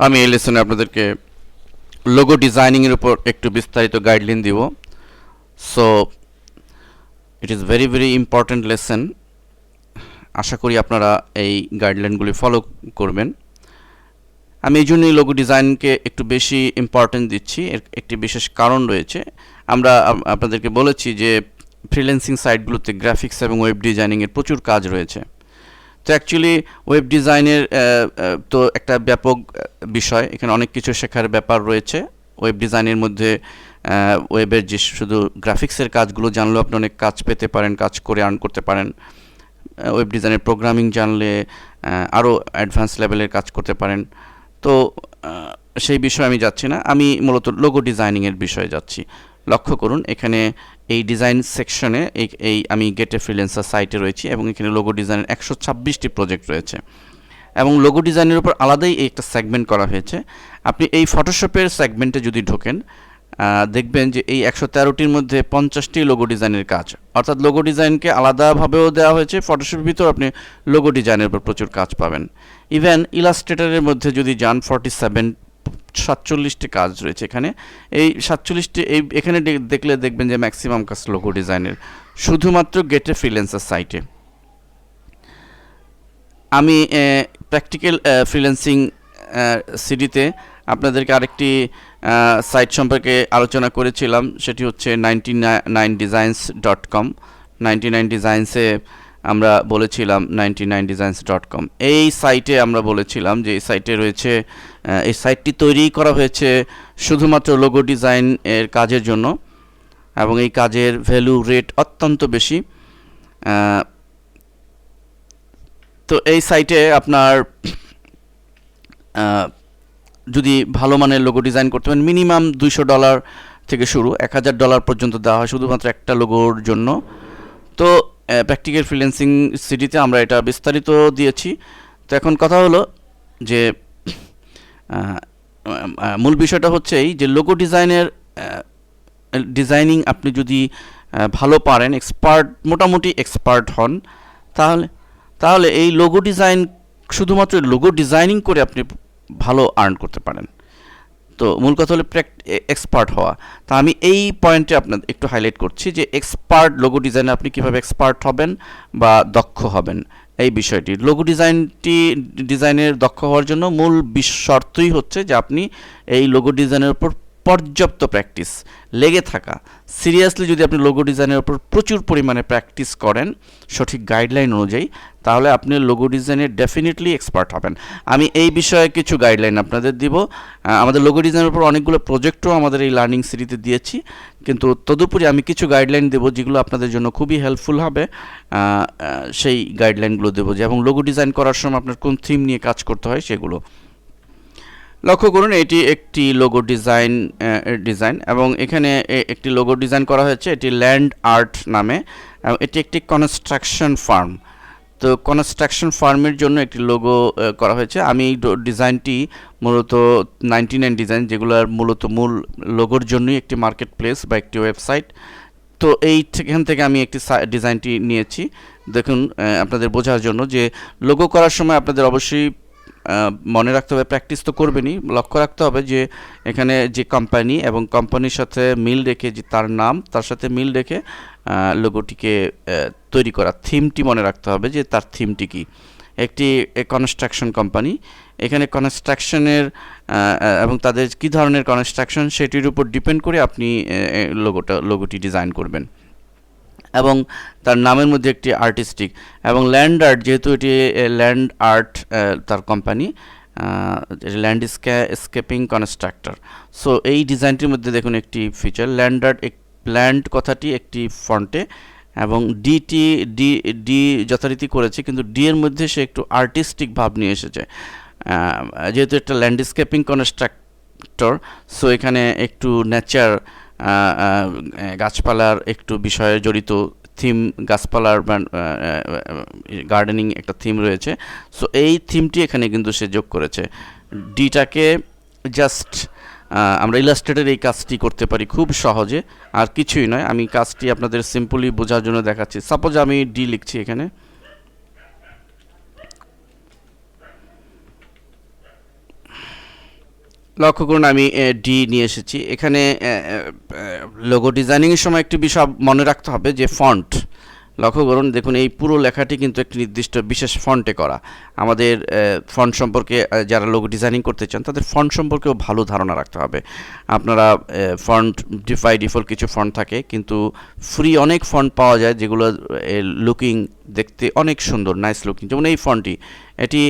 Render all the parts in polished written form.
আমি এই লেসনে আপনাদেরকে লোগো ডিজাইনিংয়ের উপর একটু বিস্তারিত গাইডলাইন দিব। So it is very very important lesson. আশা করি আপনারা এই গাইডলাইনগুলি ফলো করবেন। আমি এই জন্যই লোগো ডিজাইনকে একটু বেশি ইম্পর্ট্যান্স দিচ্ছি। এর একটি বিশেষ কারণ রয়েছে। আমরা আপনাদেরকে বলেছি যে ফ্রিল্যান্সিং সাইটগুলোতে গ্রাফিক্স এবং ওয়েব ডিজাইনিংয়ের প্রচুর কাজ রয়েছে। তো অ্যাকচুয়ালি ওয়েব ডিজাইনের তো একটা ব্যাপক বিষয়, এখানে অনেক কিছু শেখার ব্যাপার রয়েছে। ওয়েব ডিজাইনের মধ্যে ওয়েবের যে শুধু গ্রাফিক্সের কাজগুলো জানলেও আপনি অনেক কাজ পেতে পারেন, কাজ করে আর্ন করতে পারেন। ওয়েব ডিজাইনের প্রোগ্রামিং জানলে আরও অ্যাডভান্স লেভেলের কাজ করতে পারেন। তো সেই বিষয়ে আমি যাচ্ছি না, আমি মূলত লোগো ডিজাইনিংয়ের বিষয়ে যাচ্ছি। লক্ষ্য করুন, এখানে এই ডিজাইন সেকশনে এই আমি গেট এ ফ্রিল্যান্সার সাইটে রয়েছি এবং এখানে লোগো ডিজাইনের 126টি প্রজেক্ট রয়েছে এবং লোগো ডিজাইনের উপর আলাদাই একটা সেগমেন্ট করা হয়েছে। আপনি এই ফটোশপের সেগমেন্টে যদি ঢোকেন, দেখবেন যে এই 113টির মধ্যে 50টি লোগো ডিজাইনের কাজ, অর্থাৎ লোগো ডিজাইনকে আলাদাভাবেও দেওয়া হয়েছে। ফটোশপের ভিতর আপনি লোগো ডিজাইনের উপর প্রচুর কাজ পাবেন। ইভেন ইলাস্ট্রেটরের মধ্যে যদি যান 47টি কাজ রয়েছে এখানে। এই 47টি এখানে দেখলে দেখবেন যে ম্যাক্সিমাম কাজ লোগো ডিজাইনের, শুধুমাত্র গেট এ ফ্রিল্যান্সার সাইটে। আমি প্র্যাকটিক্যাল ফ্রিল্যান্সিং সিডিতে আপনাদেরকে আরেকটি সাইট সম্পর্কে আলোচনা করেছিলাম, সেটি হচ্ছে 99designs.com। 99 ডিজাইন্সে আমরা বলেছিলাম 99designs.com। এই সাইটে আমরা বলেছিলাম যে এই সাইটে রয়েছে, এই সাইটটি তৈরি করা হয়েছে শুধুমাত্র লোগো ডিজাইন এর কাজের জন্য এবং এই কাজের ভ্যালু রেট অত্যন্ত বেশি। তো এই সাইটে আপনার যদি ভালো মানের লোগো ডিজাইন করতে পারেন, মিনিমাম $200 থেকে শুরু, $1000 পর্যন্ত দেওয়া হয় শুধুমাত্র একটা লোগোর জন্য। তো প্র্যাকটিক্যাল ফ্রিল্যান্সিং সিডিতে আমরা এটা বিস্তারিত দিয়েছি। তো এখন কথা হলো যে মূল বিষয়টা হচ্ছে এই যে লোগো ডিজাইনিং আপনি যদি ভালো পারেন, মোটামুটি এক্সপার্ট হন, তাহলে এই লোগো ডিজাইন, শুধুমাত্র লোগো ডিজাইনিং করে আপনি ভালো আর্ন করতে পারেন। তো মূল কথা হলো এক্সপার্ট হওয়া। তা আমি এই পয়েন্টে আপনাদের একটু হাইলাইট করছি যে লোগো ডিজাইনে আপনি কীভাবে এক্সপার্ট হবেন বা দক্ষ হবেন এই বিষয়টি। লোগো ডিজাইনের দক্ষ হওয়ার জন্য মূল শর্তই হচ্ছে যে আপনি এই লোগো ডিজাইনের উপর পর্যাপ্ত প্র্যাকটিস, লেগে থাকা। সিরিয়াসলি যদি আপনি লোগো ডিজাইনের উপর প্রচুর পরিমাণে প্র্যাকটিস করেন সঠিক গাইডলাইন অনুযায়ী, তাহলে আপনি লোগো ডিজাইনে ডেফিনেটলি এক্সপার্ট হবেন। আমি এই বিষয়ে কিছু গাইডলাইন আপনাদের দিব। আমাদের লোগো ডিজাইনের উপর অনেকগুলো প্রজেক্টও আমাদের এই লার্নিং সিরিজে দিয়েছি, কিন্তু তদুপরি আমি কিছু গাইডলাইন দেবো যেগুলো আপনাদের জন্য খুবই হেল্পফুল হবে। সেই গাইডলাইনগুলো দেবো যে এবং লোগো ডিজাইন করার সময় আপনার কোন থিম নিয়ে কাজ করতে হয় সেগুলো। লক্ষ্য করুন, এটি একটি লোগো ডিজাইন এবং এখানে একটি লোগো ডিজাইন করা হয়েছে, এটি ল্যান্ড আর্ট নামে। এটি একটি কনস্ট্রাকশন ফার্ম। তো কনস্ট্রাকশন ফার্মের জন্য একটি লোগো করা হয়েছে। আমি এই ডিজাইনটি মূলত 99 ডিজাইন, যেগুলোর মূলত মূল লোগোর জন্যই একটি মার্কেট প্লেস বা একটি ওয়েবসাইট। তো এইখান থেকে আমি একটি ডিজাইনটি নিয়েছি। দেখুন, আপনাদের বোঝার জন্য যে লোগো করার সময় আপনাদের অবশ্যই মনে রাখতে হবে, প্র্যাকটিস তো করবেনই, লক্ষ্য রাখতে হবে যে এখানে যে কোম্পানি এবং কোম্পানির সাথে মিল রেখে, যে তার নাম তার সাথে মিল রেখে লোগোটিকে তৈরি করা। থিমটি মনে রাখতে হবে যে তার থিমটি কী। একটি কনস্ট্রাকশন কোম্পানি, এখানে কনস্ট্রাকশনের এবং তাদের কী ধরনের কনস্ট্রাকশন সেটির উপর ডিপেন্ড করে আপনি লোগোটি ডিজাইন করবেন। এবং তার নামের মধ্যে একটি আর্টিস্টিক এবং ল্যান্ড আর্ট, যেহেতু এটি ল্যান্ড আর্ট তার কোম্পানি, ল্যান্ডস্কেপিং কনস্ট্রাক্টর। সো এই ডিজাইনটির মধ্যে দেখুন একটি ফিচার, ল্যান্ড আর্ট, ল্যান্ড কথাটি একটি ফন্টে এবং ডি যথারীতি করেছে, কিন্তু ডি এর মধ্যে সে একটু আর্টিস্টিক ভাব নিয়ে এসেছে। যেহেতু একটা ল্যান্ডস্কেপিং কনস্ট্রাক্টর, সো এখানে একটু নেচার, গাছপালার একটু বিষয়ে জড়িত থিম, গাছপালার গার্ডেনিং একটা থিম রয়েছে। সো এই থিমটি এখানে কিন্তু সে যোগ করেছে। ডিটাকে জাস্ট আমরা ইলাস্ট্রেটর এই কাজটি করতে পারি খুব সহজে, আর কিছুই নয়। আমি কাজটি আপনাদের সিম্পলি বোঝার জন্য দেখাচ্ছি। সাপোজ আমি ডি লিখছি এখানে, লক্ষ্য করুন আমি ডি নিয়ে এসেছি এখানে। লোগো ডিজাইনিংয়ের সময় একটি বিষয় মনে রাখতে হবে যে ফন্ট। লক্ষ্য করুন, দেখুন এই পুরো লেখাটি কিন্তু একটি নির্দিষ্ট বিশেষ ফন্টে করা। আমাদের ফন্ট সম্পর্কে যারা লোগো ডিজাইনিং করতে চান তাদের ফন্ট সম্পর্কেও ভালো ধারণা রাখতে হবে। আপনারা ফন্ট বাই ডিফল্ট কিছু ফন্ট থাকে, কিন্তু ফ্রি অনেক ফন্ট পাওয়া যায় যেগুলো লুকিং দেখতে অনেক সুন্দর, নাইস লুকিং। যেমন এই ফন্টটি, এটি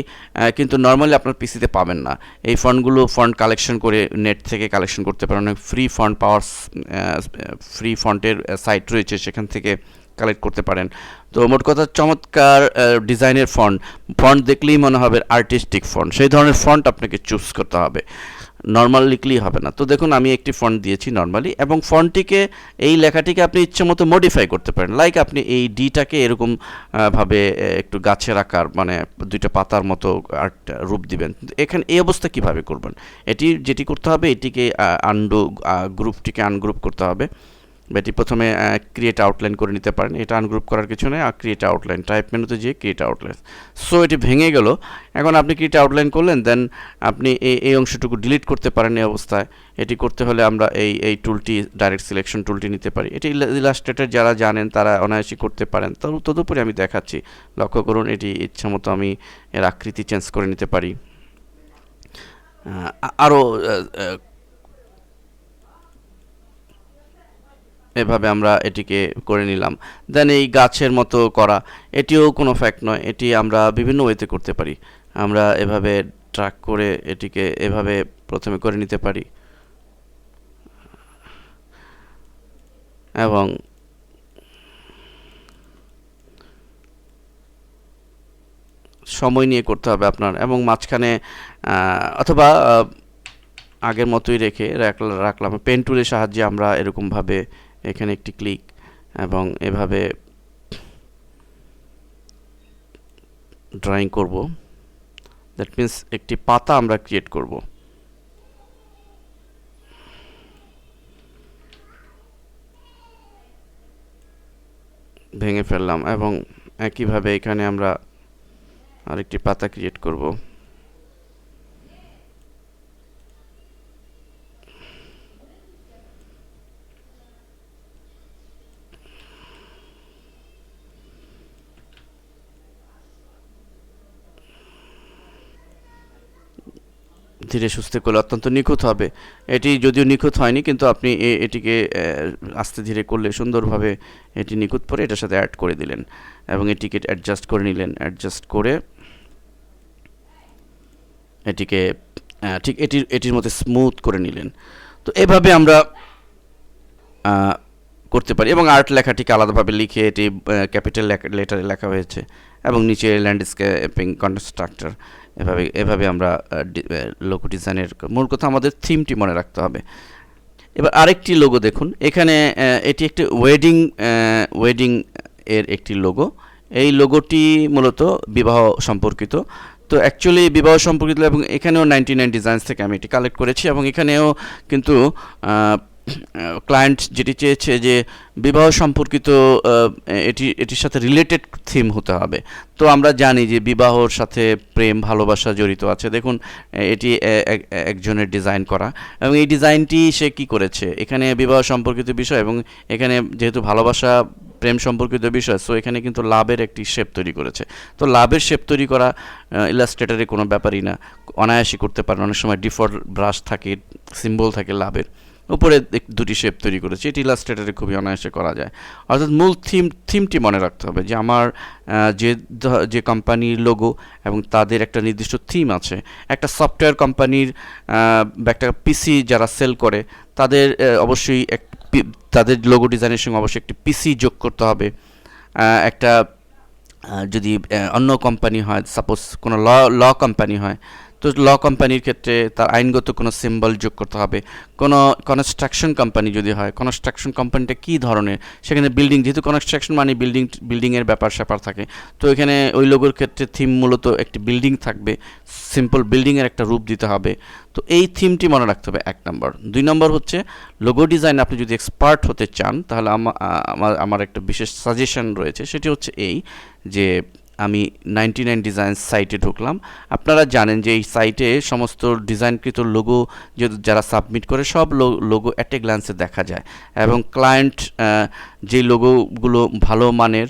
কিন্তু নর্মালি আপনার পিসিতে পাবেন না। এই ফন্টগুলো ফন্ট কালেকশন করে নেট থেকে কালেকশন করতে পারেন। অনেক ফ্রি ফন্ট পাওয়ার ফ্রি ফন্টের সাইট রয়েছে, সেখান থেকে কালেক্ট করতে পারেন। তো মোট কথা চমৎকার ডিজাইনের ফন্ট দেখলেই মনে হবে আর্টিস্টিক ফন্ট। সেই ধরনের ফন্ট আপনাকে চুজ করতে হবে, নর্মাল লিখলেই হবে না। তো দেখুন আমি একটি ফন্ট দিয়েছি নর্মালি, এবং ফন্টটিকে এই লেখাটিকে আপনি ইচ্ছে মতো মডিফাই করতে পারেন। লাইক আপনি এই ডিটাকে এরকম ভাবে একটু গাছের আকার, মানে দুইটা পাতার মতো আর্ট রূপ দিবেন। এখানে এই অবস্থা কিভাবে করবেন, যেটি করতে হবে, এটিকে গ্রুপটিকে আনগ্রুপ করতে হবে। এটি প্রথমে ক্রিয়েট আউটলাইন করে নিতে পারেন। এটা আনগ্রুপ করার কিছু নেই, আর ক্রিয়েট আউটলাইন টাইপ মেনুতে যেয়ে ক্রিয়েট আউটলাইন। সো এটি ভেঙে গেল। এখন আপনি ক্রিয়েট আউটলাইন করলেন, দেন আপনি এই অংশটুকু ডিলিট করতে পারেন। এই অবস্থায় এটি করতে হলে আমরা এই টুলটি, ডাইরেক্ট সিলেকশন টুলটি নিতে পারি। এটি ইলাস্ট্রেটর যারা জানেন তারা অনায়াসই করতে পারেন। তদুপরি আমি দেখাচ্ছি। লক্ষ্য করুন, এটি ইচ্ছা মতো আমি এর আকৃতি চেঞ্জ করে নিতে পারি। আরও এভাবে আমরা এটিকে করে নিলাম। দেন এই গাছের মতো করা, এটিও কোনো ফ্যাক্ট নয়, এটি আমরা বিভিন্ন ওয়েতে করতে পারি। আমরা এভাবে ট্র্যাক করে এটিকে এভাবে প্রথমে করে নিতে পারি, এবং সময় নিয়ে করতে হবে আপনার। এবং মাঝখানে অথবা আগের মতোই রাখলাম পেন টুলের সাহায্যে আমরা এরকমভাবে এখানে একটি ক্লিক, এবং এভাবে ড্রয়িং করব। দ্যাট মিন্স একটি পাতা আমরা ক্রিয়েট করব। ভেঙে ফেললাম, এবং একইভাবে এখানে আমরা আরেকটি পাতা ক্রিয়েট করব। ধীরে সুস্থে করলে অত্যন্ত নিখুঁত হবে। এটি যদিও নিখুঁত হয়নি, কিন্তু আপনি এটিকে আস্তে ধীরে করলে সুন্দরভাবে এটি নিখুঁত পরে এটার সাথে অ্যাড করে দিলেন, এবং এটিকে অ্যাডজাস্ট করে নিলেন। অ্যাডজাস্ট করে এটিকে ঠিক এটির মধ্যে স্মুথ করে নিলেন। তো এভাবে আমরা করতে পারি। এবং আর্ট লেখাটিকে আলাদাভাবে লিখে এটি ক্যাপিটাল লেটারে লেখা হয়েছে, এবং নিচে ল্যান্ডস্কেপিং কনস্ট্রাক্টর। এভাবে আমরা লোগো ডিজাইনের মূল কথা আমাদের থিমটি মনে রাখতে হবে। এবার আরেকটি লোগো দেখুন, এখানে এটি একটি ওয়েডিং এর একটি লোগো। এই লোগোটি মূলত বিবাহ সম্পর্কিত। তো অ্যাকচুয়ালি বিবাহ সম্পর্কিত, এবং এখানেও 99 ডিজাইনস থেকে আমি এটি কালেক্ট করেছি। এবং এখানেও কিন্তু ক্লায়েন্ট যেটি চেয়েছে যে বিবাহ সম্পর্কিত এটির সাথে রিলেটেড থিম হতে হবে। তো আমরা জানি যে বিবাহর সাথে প্রেম ভালোবাসা জড়িত আছে। দেখুন এটি একজনের ডিজাইন করা, এবং এই ডিজাইনটি সে কি করেছে, এখানে বিবাহ সম্পর্কিত বিষয়, এবং এখানে যেহেতু ভালোবাসা প্রেম সম্পর্কিত বিষয়, সো এখানে কিন্তু লাভের একটি শেপ তৈরি করেছে। তো লাভের শেপ তৈরি করা ইলাস্ট্রেটরে কোনো ব্যাপারই না, অনায়াসই করতে পারেন। অনেক সময় ডিফল্ট ব্রাশ থাকে, সিম্বল থাকে লাভের, উপরে দুটি শেপ তৈরি করেছে। এটি ইলাস্ট্রেটরে খুবই অনায়াসে করা যায়। অর্থাৎ মূল থিমটি মনে রাখতে হবে যে আমার যে কোম্পানির লোগো এবং তাদের একটা নির্দিষ্ট থিম আছে। একটা সফটওয়্যার কোম্পানির বা একটা পিসি যারা সেল করে তাদের অবশ্যই তাদের লোগো ডিজাইনের সঙ্গে অবশ্যই একটি পিসি যোগ করতে হবে। একটা যদি অন্য কোম্পানি হয়, সাপোজ কোনো ল কোম্পানি হয়, তো ল কোম্পানির ক্ষেত্রে তার আইনগত কোনো সিম্বল যোগ করতে হবে। কোনো কনস্ট্রাকশন কোম্পানি যদি হয়, কনস্ট্রাকশন কোম্পানিটা কী ধরনের, সেখানে বিল্ডিং, যেহেতু কনস্ট্রাকশন মানে বিল্ডিংয়ের ব্যাপার স্যাপার থাকে। তো এখানে ওই লোগোর ক্ষেত্রে থিম মূলত একটি বিল্ডিং থাকবে, সিম্পল বিল্ডিংয়ের একটা রূপ দিতে হবে। তো এই থিমটি মনে রাখতে হবে 1 নম্বর। 2 নম্বর হচ্ছে লোগো ডিজাইন আপনি যদি এক্সপার্ট হতে চান, তাহলে আমার একটা বিশেষ সাজেশন রয়েছে। সেটি হচ্ছে এই যে আমি 99 ডিজাইনস সাইটে ঢুকলাম। আপনারা জানেন যে এই সাইটে সমস্ত ডিজাইনকৃত লোগো যারা সাবমিট করে সব লোগো অ্যাট এ গ্ল্যান্সে দেখা যায়, এবং ক্লায়েন্ট যে লোগোগুলো ভালো মানের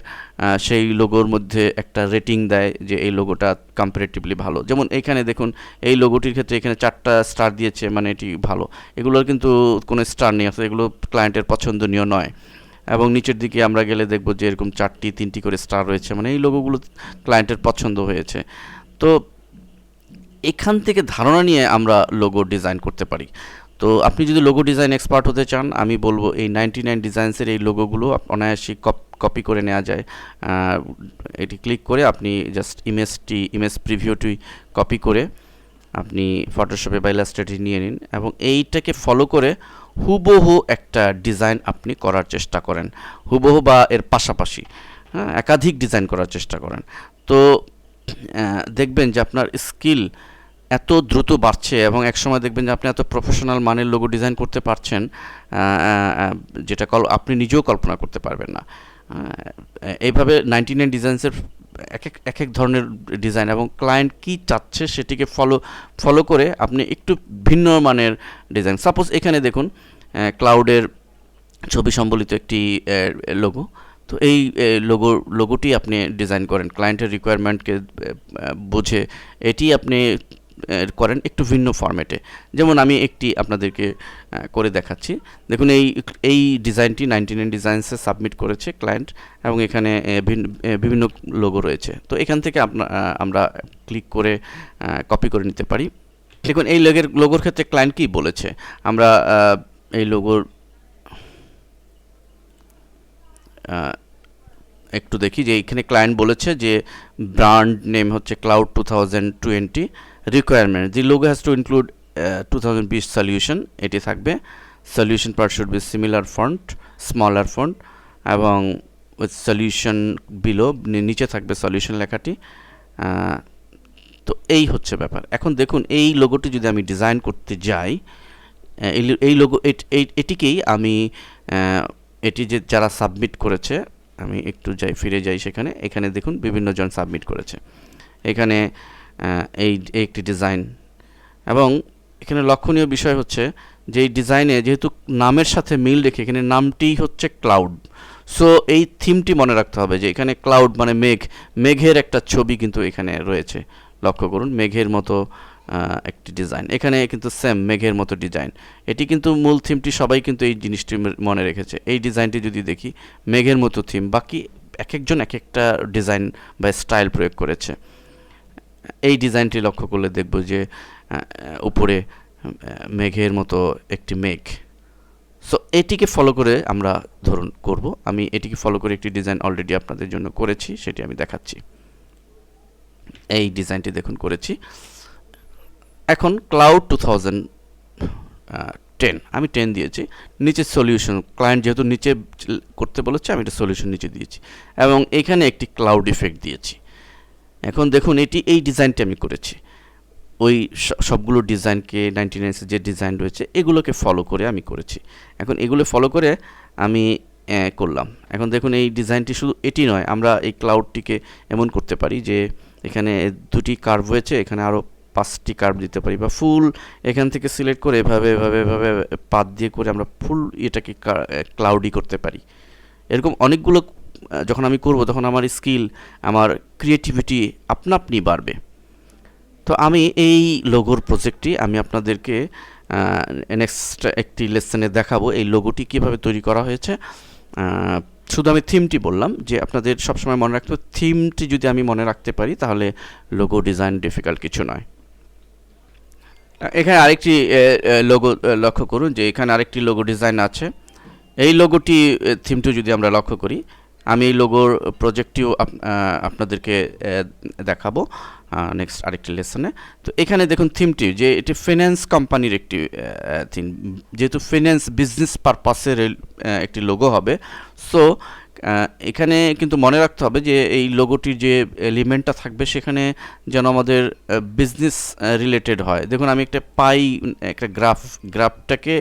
সেই লোগোর মধ্যে একটা রেটিং দেয় যে এই লোগোটা কম্পারেটিভলি ভালো। যেমন এখানে দেখুন, এই লোগোটির ক্ষেত্রে এখানে 4টা স্টার দিয়েছে, মানে এটি ভালো। এগুলোর কিন্তু কোনো স্টার নেই, আসলে এগুলো ক্লায়েন্টের পছন্দনীয় নয়। এবং নিচের দিকে আমরা গেলে দেখব যে এরকম 4টি 3টি করে স্টার রয়েছে, মানে এই লোগোগুলো ক্লায়েন্টের পছন্দ হয়েছে। তো এখান থেকে ধারণা নিয়ে আমরা লোগো ডিজাইন করতে পারি। তো আপনি যদি লোগো ডিজাইন এক্সপার্ট হতে চান, আমি বলবো এই 99 ডিজাইনসের এই লোগোগুলো অনায়াসই কপি করে নেওয়া যায়। এটি ক্লিক করে আপনি জাস্ট ইমেজ প্রিভিউটি কপি করে আপনি ফটোশপে বা ইলাস্ট্রেটরে নিয়ে নিন, এবং এইটাকে ফলো করে হুবহু একটা ডিজাইন আপনি করার চেষ্টা করেন, হুবহু বা এর পাশাপাশি একাধিক ডিজাইন করার চেষ্টা করেন। তো দেখবেন যে আপনার স্কিল এত দ্রুত বাড়ছে, এবং একসময় দেখবেন যে আপনি এত প্রফেশনাল মানের লোগো ডিজাইন করতে পারছেন যেটা আপনি নিজেও কল্পনা করতে পারবেন না। এইভাবে 99 ডিজাইনসের এক এক ধরনের ডিজাইন এবং ক্লায়েন্ট কি চাচ্ছে সেটিকে ফলো করে আপনি একটু ভিন্ন মানের ডিজাইন, সাপোজ এখানে দেখুন ক্লাউডের ছবি সম্বলিত একটি লোগো। তো এই লোগোটি আপনি ডিজাইন করেন ক্লায়েন্টের রিকোয়ারমেন্টকে বুঝে, এটি আপনি করেন একটু ভিন্ন ফরম্যাটে। যেমন আমি একটি আপনাদেরকে করে দেখাচ্ছি। দেখুন এই ডিজাইনটি 99 ডিজাইনসে সাবমিট করেছে ক্লায়েন্ট, এবং এখানে বিভিন্ন লোগো রয়েছে। তো এখান থেকে আমরা ক্লিক করে কপি করে নিতে পারি। দেখুন এই লোগোর ক্ষেত্রে ক্লায়েন্ট কি বলেছে, আমরা এই লোগোর একটু দেখি যে এখানে ক্লায়েন্ট বলেছে যে ব্র্যান্ড নেম হচ্ছে cloud 2020, requirement the logo has to include 2020 solution, এটি থাকবে। Solution part should be similar font, smaller font, এবং উইথ সলিউশন বিলো, নিচে থাকবে সলিউশন লেখাটি। তো এই হচ্ছে ব্যাপার। এখন দেখুন এই লোগোটি যদি আমি ডিজাইন করতে যাই, এই লোগো এটিকেই আমি এটি যে যারা সাবমিট করেছে, আমি একটু ফিরে যাই সেখানে। এখানে দেখুন বিভিন্ন জন সাবমিট করেছে। এখানে এই একটি ডিজাইন, এবং এখানে লক্ষণীয় বিষয় হচ্ছে যে এই ডিজাইনে যেহেতু নামের সাথে মিল রেখে এখানে নামটি হচ্ছে ক্লাউড, সো এই থিমটি মনে রাখতে হবে যে এখানে ক্লাউড মানে মেঘের একটা ছবি কিন্তু এখানে রয়েছে। লক্ষ্য করুন মেঘের মতো একটি ডিজাইন, এখানে কিন্তু সেম মেঘের মতো ডিজাইন। এটি কিন্তু মূল থিমটি সবাই কিন্তু এই জিনিসটি মনে রেখেছে। এই ডিজাইনটি যদি দেখি মেঘের মতো থিম, বাকি এক একজন এক একটা ডিজাইন বা স্টাইল প্রয়োগ করেছে। এই ডিজাইনটি লক্ষ্য করলে দেখব যে উপরে মেঘের মতো একটি মেঘ। সো এটিকে ফলো করে আমরা ধরুন করব। আমি এটিকে ফলো করে একটি ডিজাইন অলরেডি আপনাদের জন্য করেছি, সেটি আমি দেখাচ্ছি। এই ডিজাইনটি দেখুন করেছি। এখন ক্লাউড 2010 আমি 10 দিয়েছি, নিচে সলিউশন, ক্লায়েন্ট যেহেতু নিচে করতে বলেছে আমি এটা সলিউশন নিচে দিয়েছি, এবং এখানে একটি ক্লাউড ইফেক্ট দিয়েছি। এখন দেখুন এই ডিজাইনটি আমি করেছি, ওই সবগুলো ডিজাইনকে 99 যে ডিজাইন রয়েছে এগুলোকে ফলো করে আমি করেছি। এখন এগুলো ফলো করে আমি করলাম। এখন দেখুন এই ডিজাইনটি শুধু এটি নয়, আমরা এই ক্লাউডটিকে এমন করতে পারি যে এখানে দুটি কার্ভ হয়েছে, এখানে আরও 5টি কার্ভ দিতে পারি, বা ফুল এখান থেকে সিলেক্ট করে এভাবে পাত দিয়ে করে আমরা ফুল এটাকে ক্লাউডি করতে পারি। এরকম অনেকগুলো যখন আমি করব তখন আমার স্কিল, আমার ক্রিয়েটিভিটি আপনি বাড়বে। তো আমি এই লোগোর প্রজেক্টটি আমি আপনাদেরকে নেক্সট একটি লেসনে দেখাবো এই লোগোটি কীভাবে তৈরি করা হয়েছে। শুধু আমি থিমটি বললাম যে আপনাদের সবসময় মনে রাখতে হবে, থিমটি যদি আমি মনে রাখতে পারি তাহলে লোগো ডিজাইন ডিফিকাল্ট কিছু নয়। এখানে আরেকটি লোগো লক্ষ্য করুন যে এখানে আরেকটি লোগো ডিজাইন আছে। এই লোগোটি থিমটি যদি আমরা লক্ষ্য করি, আমি এই লোগোর প্রজেক্টটিও আপনাদেরকে দেখাবো নেক্সট আরেকটি লেসনে। তো এখানে দেখুন থিমটি যে এটি ফিন্যান্স কোম্পানির একটি থিম, যেহেতু ফিন্যান্স বিজনেস পারপাসের একটি লোগো হবে। সো এখানে কিন্তু মনে রাখতে হবে যে এই লোগোটির যে এলিমেন্টটা থাকবে সেখানে যেন আমাদের বিজনেস রিলেটেড হয়। দেখুন আমি একটা একটা গ্রাফটাকে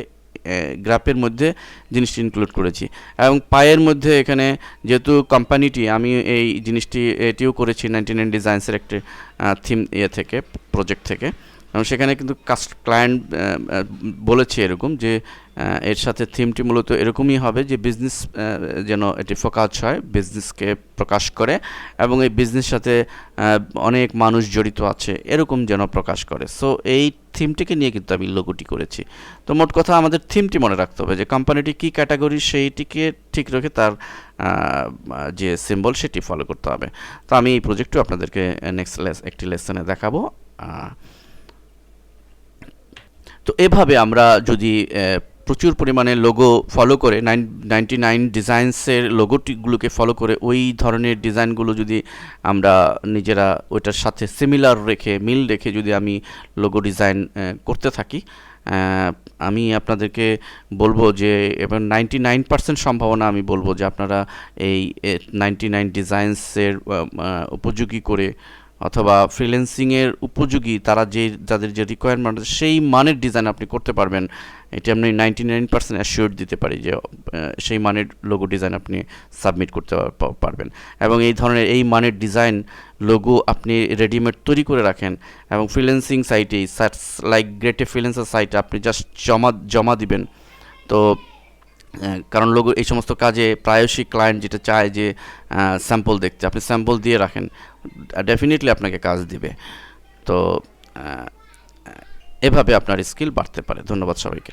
গ্রাফের মধ্যে জিনিসটি ইনক্লুড করেছি। এবং পায়ের মধ্যে এখানে যেহেতু কোম্পানিটি, আমি এই জিনিসটি এটিও করেছি 99 ডিজাইন্সের একটি থিম থেকে, প্রজেক্ট থেকে। এবং সেখানে কিন্তু ক্লায়েন্ট বলেছে এরকম যে এর সাথে থিমটি মূলত এরকমই হবে যে বিজনেস যেন এটি ফোকাস হয়, বিজনেসকে প্রকাশ করে, এবং এই বিজনেস সাথে অনেক মানুষ জড়িত আছে এরকম যেন প্রকাশ করে। সো এই থিমটিকে নিয়ে কিন্তু আমি লোগোটি করেছি। তো মোট কথা আমাদের থিমটি মনে রাখতে হবে যে কোম্পানিটি কী ক্যাটাগরি, সেইটিকে ঠিক রেখে তার যে সিম্বল সেটি ফলো করতে হবে। তো আমি এই প্রজেক্টও আপনাদেরকে নেক্সট একটি লেসনে দেখাবো। তো এভাবে আমরা যদি প্রচুর পরিমাণে লোগো ফলো করে 99 ডিজাইন্সের লোগোটিগুলোকে ফলো করে ওই ধরনের ডিজাইনগুলো যদি আমরা নিজেরা ওইটার সাথে সিমিলার রেখে, মিল রেখে যদি আমি লোগো ডিজাইন করতে থাকি, আমি আপনাদেরকে বলবো যে এবং 99% সম্ভাবনা আমি বলবো যে আপনারা এই 99 ডিজাইন্সের উপযোগী করে অথবা ফ্রিল্যান্সিংয়ের উপযোগী যাদের যে রিকোয়ারমেন্ট সেই মানের ডিজাইন আপনি করতে পারবেন। এটি আপনি 99% অ্যাসিওর দিতে পারি যে সেই মানের লোগো ডিজাইন আপনি সাবমিট করতে পারবেন। এবং এই ধরনের এই মানের ডিজাইন লোগো আপনি রেডিমেড তৈরি করে রাখেন এবং ফ্রিল্যান্সিং সাইটে, sites like great a freelancer সাইটে আপনি জাস্ট জমা দিবেন। তো কারণ লোগো এই সমস্ত কাজে প্রায়শই ক্লায়েন্ট যেটা চায় যে স্যাম্পল দেখতে, আপনি স্যাম্পল দিয়ে রাখেন, ডেফিনেটলি আপনাকে কাজ দিবে। তো এভাবে আপনার স্কিল বাড়তে পারে। ধন্যবাদ সবাইকে।